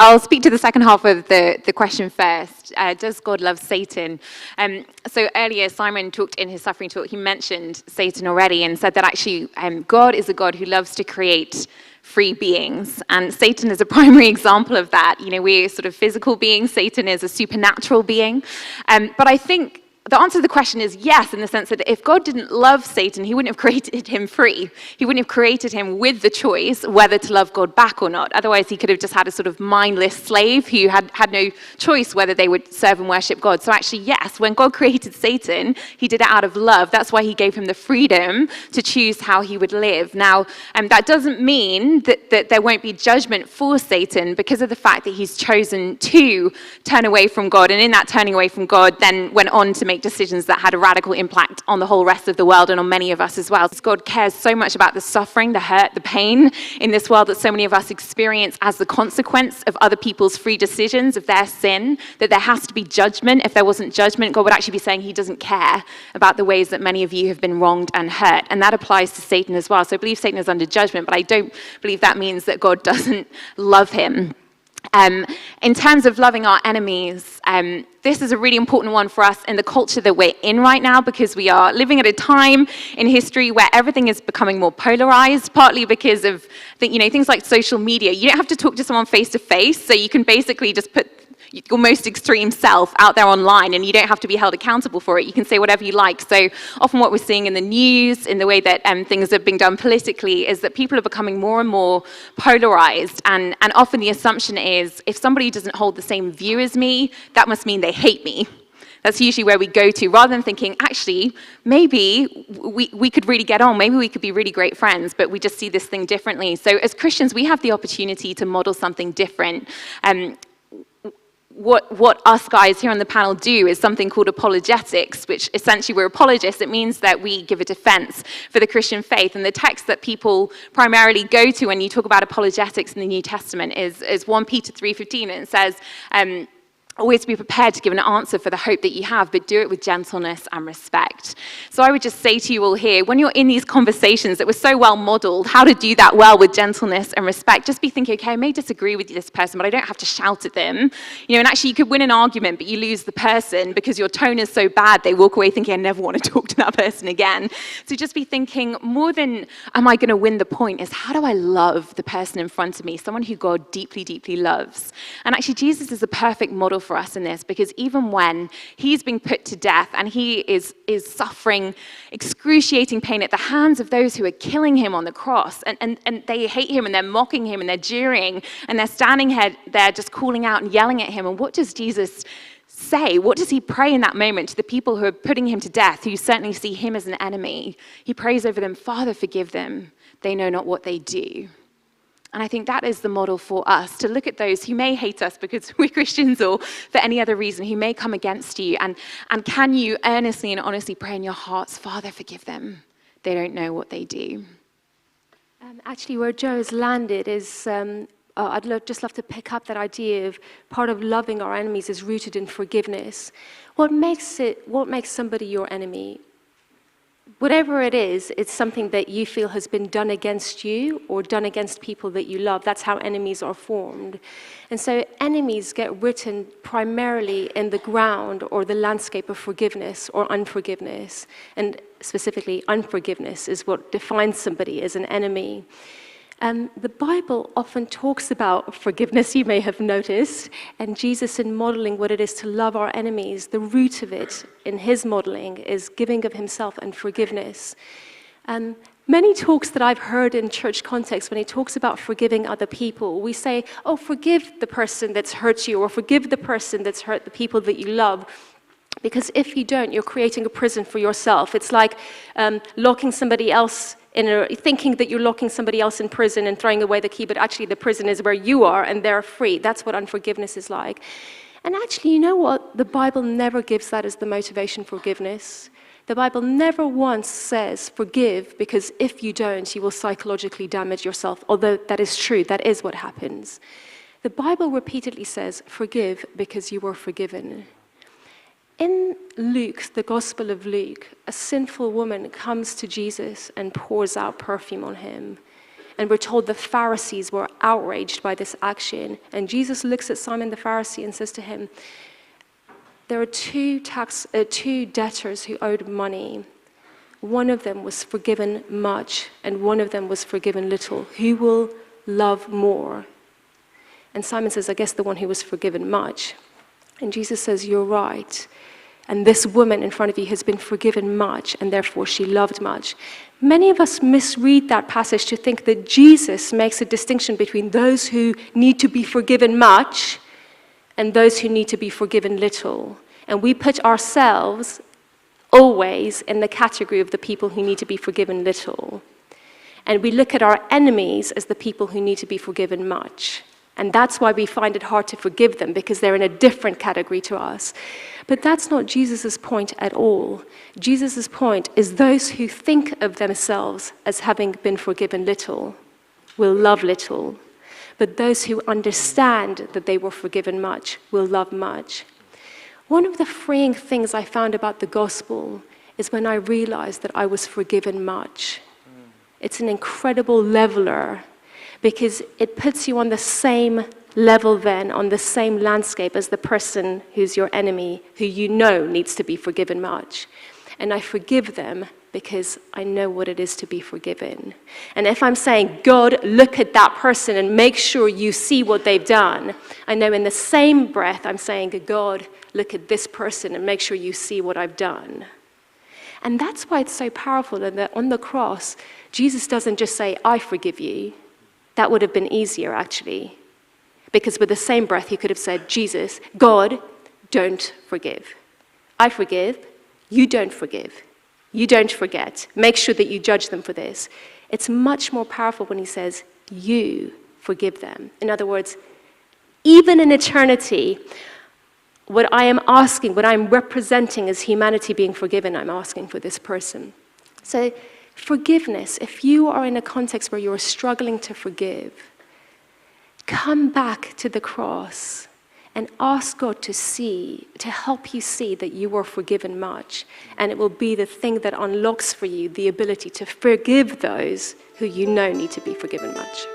I'll speak to the second half of the question first. Does God love Satan? So earlier, Simon talked in his suffering talk, he mentioned Satan already and said that actually God is a God who loves to create free beings. And Satan is a primary example of that. You know, we're sort of physical beings. Satan is a supernatural being. But I think the answer to the question is yes, in the sense that if God didn't love Satan, he wouldn't have created him free. He wouldn't have created him with the choice whether to love God back or not. Otherwise, he could have just had a sort of mindless slave who had no choice whether they would serve and worship God. So actually, yes, when God created Satan, he did it out of love. That's why he gave him the freedom to choose how he would live. Now, that doesn't mean that there won't be judgment for Satan because of the fact that he's chosen to turn away from God. And in that turning away from God, then went on to make decisions that had a radical impact on the whole rest of the world and on many of us as well. God cares so much about the suffering, the hurt, the pain in this world that so many of us experience as the consequence of other people's free decisions, of their sin, that there has to be judgment. If there wasn't judgment, God would actually be saying he doesn't care about the ways that many of you have been wronged and hurt. And that applies to Satan as well. So I believe Satan is under judgment, but I don't believe that means that God doesn't love him. In terms of loving our enemies, this is a really important one for us in the culture that we're in right now, because we are living at a time in history where everything is becoming more polarized, partly because of things like social media. You don't have to talk to someone face to face, so you can basically just put your most extreme self out there online, and you don't have to be held accountable for it. You can say whatever you like. So often what we're seeing in the news, in the way that things are being done politically, is that people are becoming more and more polarized, and often the assumption is if somebody doesn't hold the same view as me, that must mean they hate me. That's usually where we go to, rather than thinking, actually, maybe we could really get on, maybe we could be really great friends, but we just see this thing differently. So as Christians, we have the opportunity to model something different. What us guys here on the panel do is something called apologetics, which essentially we're apologists. It means that we give a defense for the Christian faith. And the text that people primarily go to when you talk about apologetics in the New Testament is 1 Peter 3:15, and it says, always be prepared to give an answer for the hope that you have, but do it with gentleness and respect. So I would just say to you all here, when you're in these conversations that were so well modeled, how to do that well with gentleness and respect, just be thinking, okay, I may disagree with this person, but I don't have to shout at them. And actually you could win an argument, but you lose the person because your tone is so bad, they walk away thinking, I never want to talk to that person again. So just be thinking, more than, am I going to win the point, is how do I love the person in front of me, someone who God deeply, deeply loves. And actually Jesus is a perfect model for us in this, because even when he's being put to death and he is suffering excruciating pain at the hands of those who are killing him on the cross, and they hate him and they're mocking him and they're jeering and they're standing there just calling out and yelling at him. And what does Jesus say? What does he pray in that moment to the people who are putting him to death, who certainly see him as an enemy? He prays over them, Father, forgive them. They know not what they do. And I think that is the model for us, to look at those who may hate us because we're Christians or for any other reason, who may come against you. And can you earnestly and honestly pray in your hearts, Father, forgive them. They don't know what they do. Actually, where Joe has landed is, just love to pick up that idea of part of loving our enemies is rooted in forgiveness. What makes somebody your enemy? Whatever it is, it's something that you feel has been done against you or done against people that you love. That's how enemies are formed. And so enemies get written primarily in the ground or the landscape of forgiveness or unforgiveness. And specifically, unforgiveness is what defines somebody as an enemy. The Bible often talks about forgiveness, you may have noticed, and Jesus, in modeling what it is to love our enemies, the root of it in his modeling is giving of himself and forgiveness. Many talks that I've heard in church context, when he talks about forgiving other people, we say, oh, forgive the person that's hurt you, or forgive the person that's hurt the people that you love. Because if you don't, you're creating a prison for yourself. It's like locking somebody else thinking that you're locking somebody else in prison and throwing away the key, but actually the prison is where you are and they're free. That's what unforgiveness is like. And actually, you know what? The Bible never gives that as the motivation for forgiveness. The Bible never once says forgive, because if you don't, you will psychologically damage yourself, although that is true. That is what happens. The Bible repeatedly says forgive because you were forgiven. In Luke, the Gospel of Luke, a sinful woman comes to Jesus and pours out perfume on him. And we're told the Pharisees were outraged by this action. And Jesus looks at Simon the Pharisee and says to him, there are two debtors who owed money. One of them was forgiven much, and one of them was forgiven little. Who will love more? And Simon says, I guess the one who was forgiven much. And Jesus says, you're right. And this woman in front of you has been forgiven much, and therefore she loved much. Many of us misread that passage to think that Jesus makes a distinction between those who need to be forgiven much and those who need to be forgiven little. And we put ourselves always in the category of the people who need to be forgiven little. And we look at our enemies as the people who need to be forgiven much. And that's why we find it hard to forgive them, because they're in a different category to us. But that's not Jesus' point at all. Jesus' point is those who think of themselves as having been forgiven little will love little. But those who understand that they were forgiven much will love much. One of the freeing things I found about the gospel is when I realized that I was forgiven much. It's an incredible leveler, because it puts you on the same level then, on the same landscape as the person who's your enemy, who you know needs to be forgiven much. And I forgive them because I know what it is to be forgiven. And if I'm saying, God, look at that person and make sure you see what they've done, I know in the same breath I'm saying, God, look at this person and make sure you see what I've done. And that's why it's so powerful that on the cross, Jesus doesn't just say, I forgive you. That would have been easier, actually. Because with the same breath, he could have said, Jesus, God, don't forgive. I forgive. You don't forgive. You don't forget. Make sure that you judge them for this. It's much more powerful when he says, you forgive them. In other words, even in eternity, what I am asking, what I'm representing as humanity being forgiven, I'm asking for this person. So forgiveness, if you are in a context where you're struggling to forgive, come back to the cross and ask God to help you see that you are forgiven much. And it will be the thing that unlocks for you the ability to forgive those who you know need to be forgiven much.